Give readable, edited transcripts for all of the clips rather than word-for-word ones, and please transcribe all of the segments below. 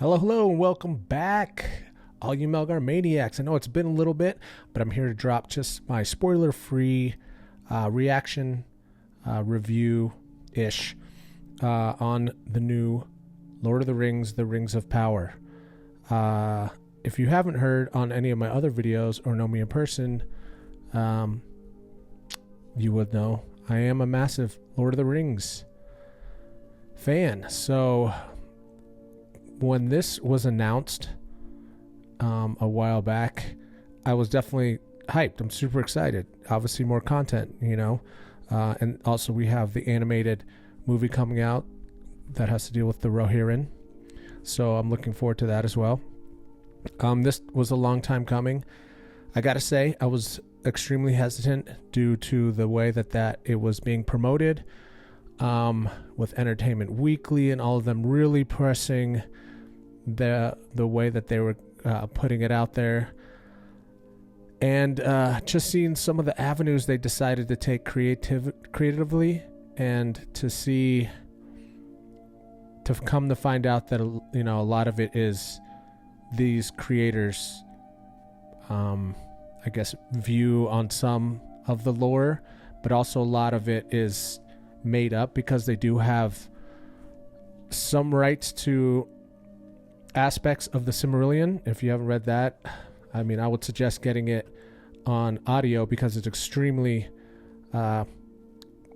Hello, and welcome back, all you Melgar maniacs. I know it's been a little bit, but I'm here to drop just my spoiler-free reaction review-ish on the new Lord of the Rings, The Rings of Power. If you haven't heard on any of my other videos or know me in person, you would know I am a massive Lord of the Rings fan. So when this was announced a while back, I was definitely hyped. I'm super excited. Obviously more content, and also we have the animated movie coming out that has to deal with the Rohirrim, so I'm looking forward to that as well. This was a long time coming. I gotta say, I was extremely hesitant due to the way that it was being promoted, with Entertainment Weekly and all of them really pressing the way that they were putting it out there, and just seeing some of the avenues they decided to take creatively, and to come to find out that a lot of it is these creators I guess view on some of the lore, but also a lot of it is made up because they do have some rights to aspects of the Silmarillion. If you haven't read that, I would suggest getting it on audio because it's extremely the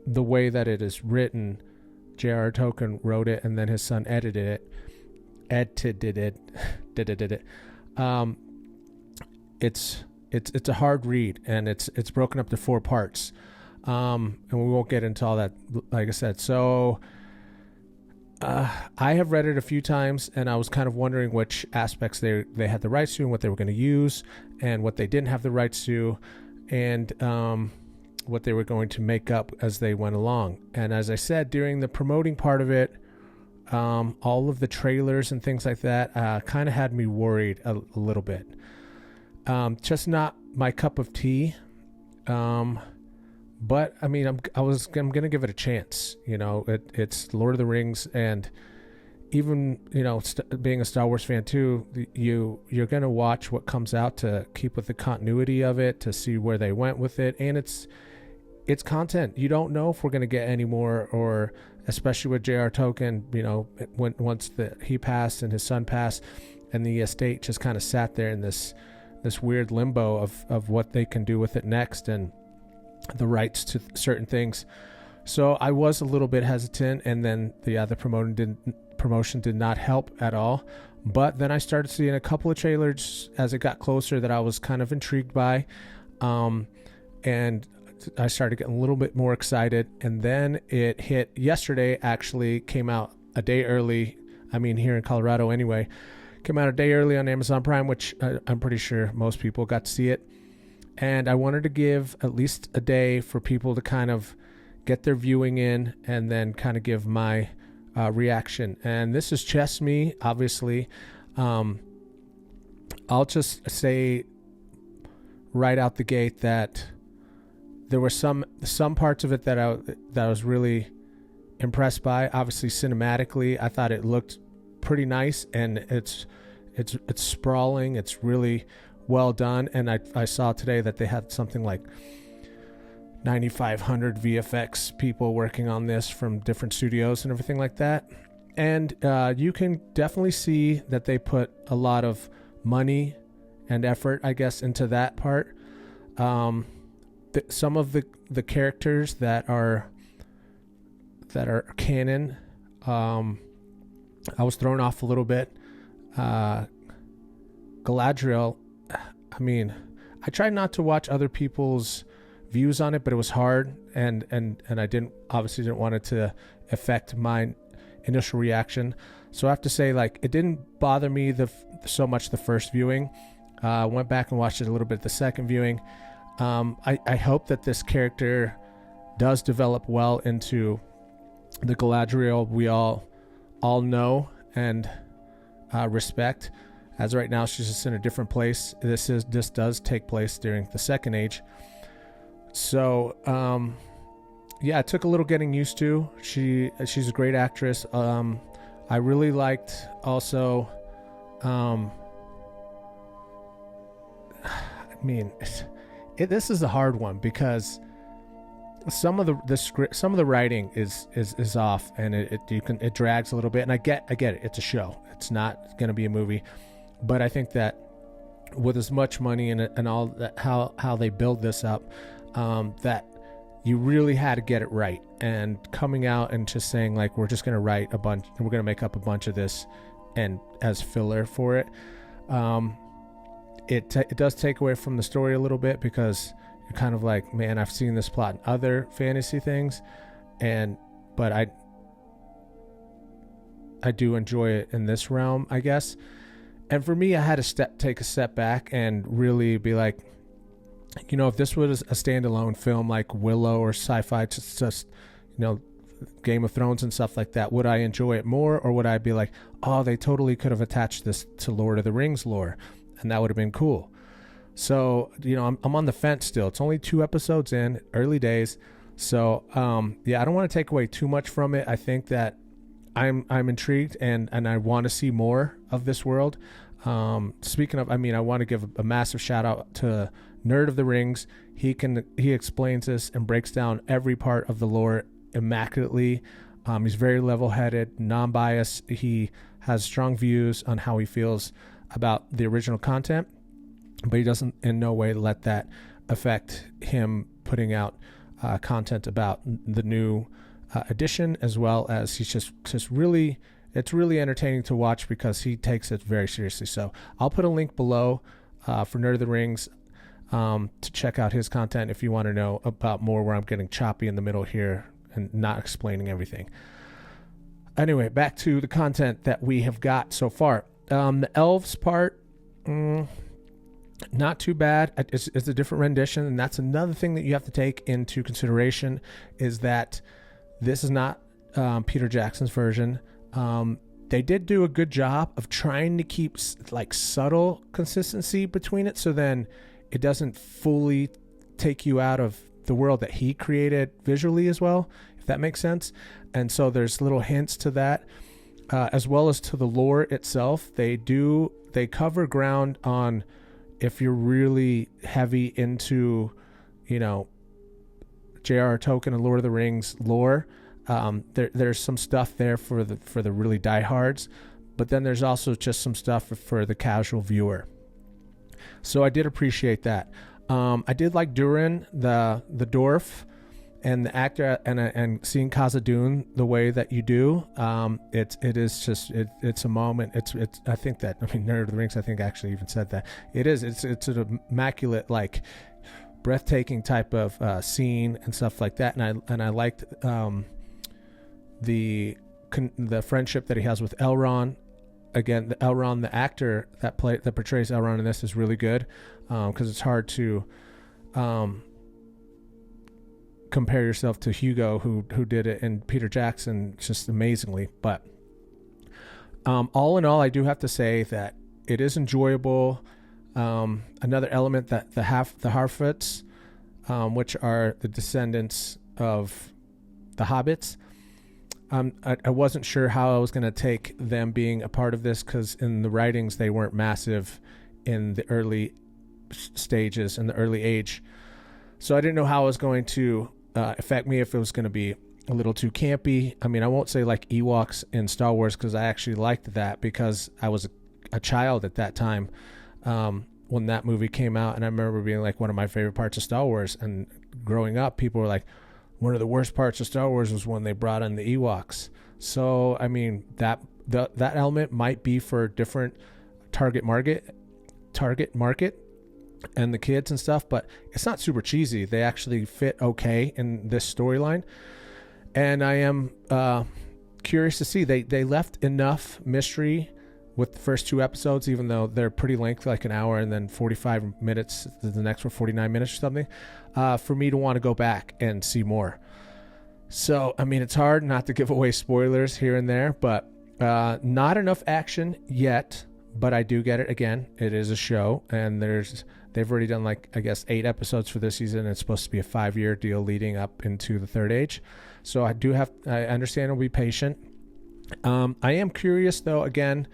way that it is written. J.R.R. Tolkien wrote it and then his son edited it. It's a hard read, and it's broken up to 4 parts, and we won't get into all that, like I said. So I have read it a few times, and I was kind of wondering which aspects they had the rights to and what they were going to use, and what they didn't have the rights to, and what they were going to make up as they went along. And as I said, during the promoting part of it, all of the trailers and things like that kind of had me worried a little bit. Just not my cup of tea. But I'm gonna give it a chance. It's Lord of the Rings, and even being a Star Wars fan too, you're gonna watch what comes out to keep with the continuity of it, to see where they went with it, and it's content. You don't know if we're gonna get any more, or especially with J.R. Tolkien, once he passed and his son passed, and the estate just kind of sat there in this weird limbo of what they can do with it next, and the rights to certain things. So I was a little bit hesitant, and then the promotion did not help at all. But then I started seeing a couple of trailers as it got closer that I was kind of intrigued by, and I started getting a little bit more excited. And then it hit yesterday. Actually came out a day early. Here in Colorado anyway, came out a day early on Amazon Prime, which I'm pretty sure most people got to see it. And I wanted to give at least a day for people to kind of get their viewing in, and then kind of give my reaction. And this is just me, obviously. I'll just say right out the gate that there were some parts of it that I was really impressed by. Obviously, cinematically, I thought it looked pretty nice, and it's sprawling. It's really well done, and I saw today that they had something like 9,500 VFX people working on this from different studios and everything like that. And you can definitely see that they put a lot of money and effort, I guess, into that part. Some of the characters that are canon, I was thrown off a little bit. Galadriel, I tried not to watch other people's views on it, but it was hard, and I didn't want it to affect my initial reaction. So I have to say, it didn't bother me so much the first viewing. I went back and watched it a little bit the second viewing. I hope that this character does develop well into the Galadriel we all know and respect. As right now, she's just in a different place. This does take place during the Second Age. So, it took a little getting used to. She's a great actress. I really liked also I mean, this is a hard one because some of the script, some of the writing is off, and it drags a little bit. And I get it. It's a show. It's not going to be a movie, but I think that with as much money in it and all that, how they build this up, that you really had to get it right. And coming out and just saying like, we're just going to write a bunch, and we're going to make up a bunch of this, and as filler for it. It does take away from the story a little bit, because you're kind of like, man, I've seen this plot in other fantasy things, but I do enjoy it in this realm, I guess. And for me, I had to take a step back and really be like, you know, if this was a standalone film like Willow or sci-fi, just you know, Game of Thrones and stuff like that, would I enjoy it more, or would I be like, oh, they totally could have attached this to Lord of the Rings lore, and that would have been cool. So, you know, I'm on the fence still. It's only 2 episodes in, early days. So, yeah, I don't want to take away too much from it. I think that I'm intrigued, and I want to see more of this world. Speaking of, I mean, I want to give a massive shout out to Nerd of the Rings. He explains this and breaks down every part of the lore immaculately. He's very level-headed, non-biased. He has strong views on how he feels about the original content, but he doesn't in no way let that affect him putting out content about the new edition, as well as he's just really, it's really entertaining to watch because he takes it very seriously. So I'll put a link below for Nerd of the Rings to check out his content if you want to know about more, where I'm getting choppy in the middle here and not explaining everything. Anyway, back to the content that we have got so far. The elves part, not too bad. It's a different rendition, and that's another thing that you have to take into consideration, is that this is not Peter Jackson's version. They did do a good job of trying to keep like subtle consistency between it, so then it doesn't fully take you out of the world that he created visually as well, if that makes sense. And so there's little hints to that, as well as to the lore itself. They cover ground on, if you're really heavy into, you know, J.R.R. Tolkien and Lord of the Rings lore, there's some stuff there for the really diehards, but then there's also just some stuff for the casual viewer. So I did appreciate that. I did like Durin, the dwarf, and the actor, and seeing Khazad-dûm the way that you do. It's a moment. It's I think that, I mean, Nerd of the Rings, I think, actually even said that it's an immaculate, like, breathtaking type of scene and stuff like that. And I liked the friendship that he has with Elrond. Again, the actor that portrays Elrond in this is really good, because it's hard to compare yourself to Hugo, who did it, and Peter Jackson just amazingly. But all in all, I do have to say that it is enjoyable. Another element, that the Harfoots, which are the descendants of the hobbits, I wasn't sure how I was going to take them being a part of this, because in the writings they weren't massive in the early stages, in the early age. So I didn't know how it was going to affect me, if it was going to be a little too campy. I mean, I won't say like Ewoks in Star Wars, because I actually liked that, because I was a child at that time when that movie came out, and I remember being like one of my favorite parts of Star Wars. And growing up, people were like, one of the worst parts of Star Wars was when they brought in the Ewoks. So I mean, that element might be for a different target market and the kids and stuff, but it's not super cheesy. They actually fit okay in this storyline, and I am curious to see. They left enough mystery with the first 2 episodes, even though they're pretty lengthy, like an hour and then 45 minutes. The next were 49 minutes or something, for me to want to go back and see more. So, I mean, it's hard not to give away spoilers here and there, but not enough action yet, but I do get it. Again, it is a show, and they've already done, like, I guess 8 episodes for this season. It's supposed to be a 5-year deal leading up into the Third Age. So I understand I'll be patient. I am curious, though, again,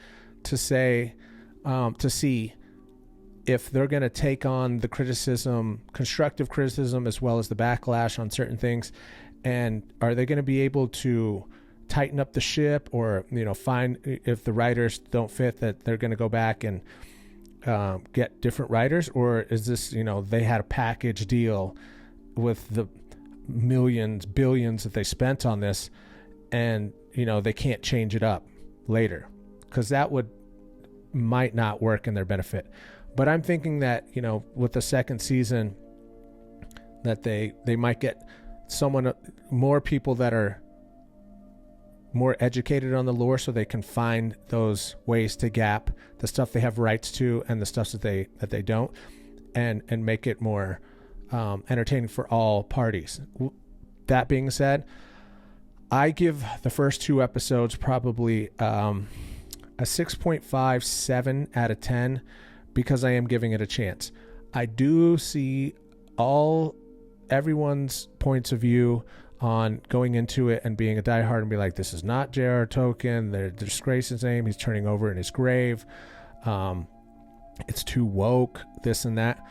to say, to see if they're going to take on the criticism, constructive criticism, as well as the backlash on certain things. And are they going to be able to tighten up the ship, or, find, if the writers don't fit, that they're going to go back and get different writers? Or is this, they had a package deal with the millions, billions that they spent on this, and, they can't change it up later, because that might not work in their benefit. But I'm thinking that, with the second season, that they might get more people that are more educated on the lore, so they can find those ways to gap the stuff they have rights to and the stuff that they don't, and make it more entertaining for all parties. That being said, I give the first 2 episodes probably a 6.57 out of 10, because I am giving it a chance. I do see everyone's points of view on going into it and being a diehard and be like, this is not J.R. Tolkien, they're disgracing his name, he's turning over in his grave, it's too woke, this and that.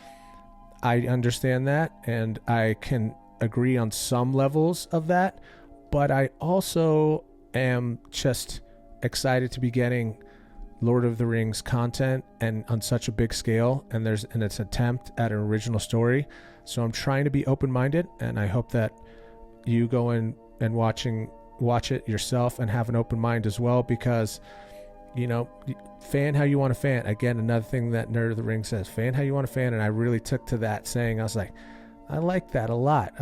I understand that, and I can agree on some levels of that, but I also am just excited to be getting Lord of the Rings content, and on such a big scale, and it's an attempt at an original story. So I'm trying to be open-minded, and I hope that you go in and watch it yourself and have an open mind as well, because fan how you want to fan. Again, another thing that Nerd of the Ring says, fan how you want to fan, and I really took to that saying. I was like, I like that a lot.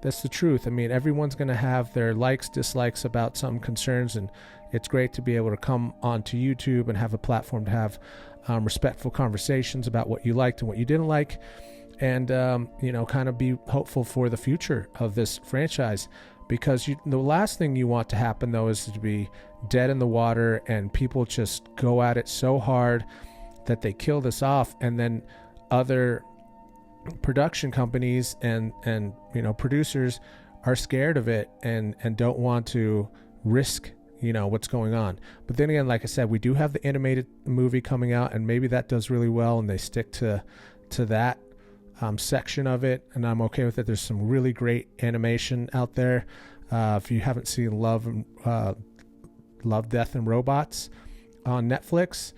That's the truth. I mean, everyone's going to have their likes, dislikes about some concerns, and it's great to be able to come onto YouTube and have a platform to have respectful conversations about what you liked and what you didn't like, and kind of be hopeful for the future of this franchise, because the last thing you want to happen, though, is to be dead in the water and people just go at it so hard that they kill this off, and then other production companies and producers are scared of it and don't want to risk what's going on. But then again, like I said, we do have the animated movie coming out, and maybe that does really well and they stick to that section of it, and I'm okay with it. There's some really great animation out there. If you haven't seen Love, Death and Robots on Netflix,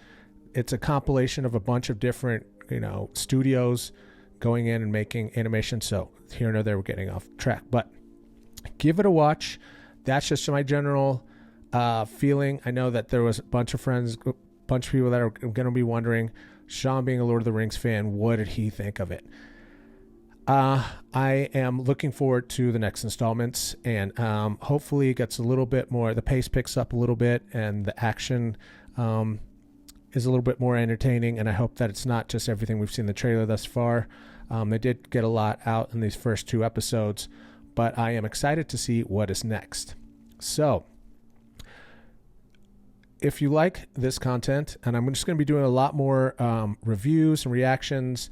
it's a compilation of a bunch of different studios going in and making animation. So here and there we're getting off track, but give it a watch. That's just my general feeling. I know that there was a bunch of people that are going to be wondering, Sean being a Lord of the Rings fan, what did he think of it? I am looking forward to the next installments, and hopefully it gets a little bit more, the pace picks up a little bit, and the action is a little bit more entertaining, and I hope that it's not just everything we've seen in the trailer thus far. They did get a lot out in these first 2 episodes, but I am excited to see what is next. So if you like this content, and I'm just going to be doing a lot more reviews and reactions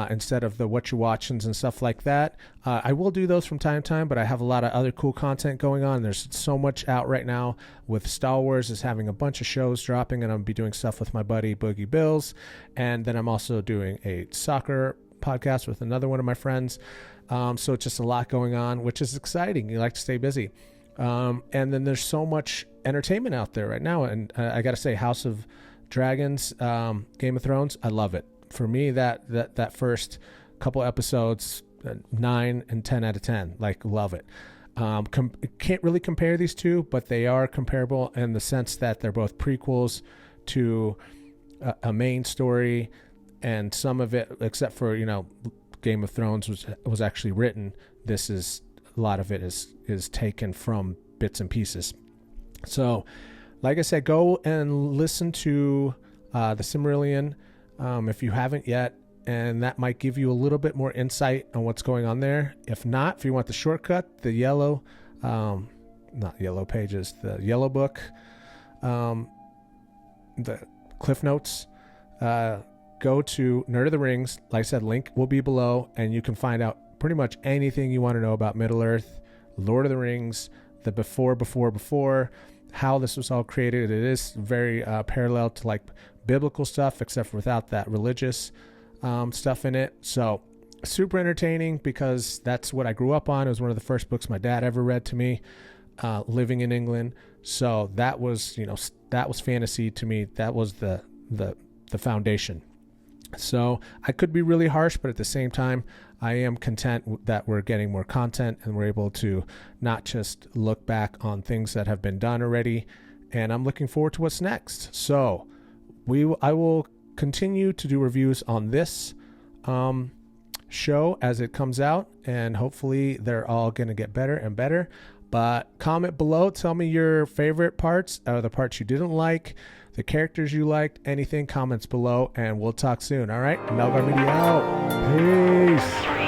instead of the what you watchings and stuff like that. I will do those from time to time, but I have a lot of other cool content going on. There's so much out right now with Star Wars is having a bunch of shows dropping, and I'll be doing stuff with my buddy Boogie Bills. And then I'm also doing a soccer podcast with another one of my friends. So it's just a lot going on, which is exciting. You like to stay busy. And then there's so much entertainment out there right now. And I got to say, House of Dragons, Game of Thrones, I love it. For me, that first couple episodes, 9 and 10 out of 10, like, love it. Can't really compare these two, but they are comparable in the sense that they're both prequels to a main story, and some of it, except for Game of Thrones was actually written. A lot of it is taken from bits and pieces. So, like I said, go and listen to the Silmarillion if you haven't yet, and that might give you a little bit more insight on what's going on there. If not, if you want the shortcut, the yellow, not yellow pages, the yellow book, the Cliff Notes, go to Nerd of the Rings. Like I said, link will be below, and you can find out pretty much anything you want to know about Middle-earth, Lord of the Rings, the before, how this was all created. It is very parallel to like biblical stuff, except for without that religious stuff in it. So super entertaining because that's what I grew up on. It was one of the first books my dad ever read to me, living in England. So that was, that was fantasy to me. That was the foundation. So I could be really harsh, but at the same time, I am content that we're getting more content and we're able to not just look back on things that have been done already. And I'm looking forward to what's next. So I will continue to do reviews on this show as it comes out, and hopefully they're all going to get better and better. But comment below, tell me your favorite parts, or the parts you didn't like, the characters you liked, anything, comments below, and we'll talk soon. All right, Melgar Media out. Peace.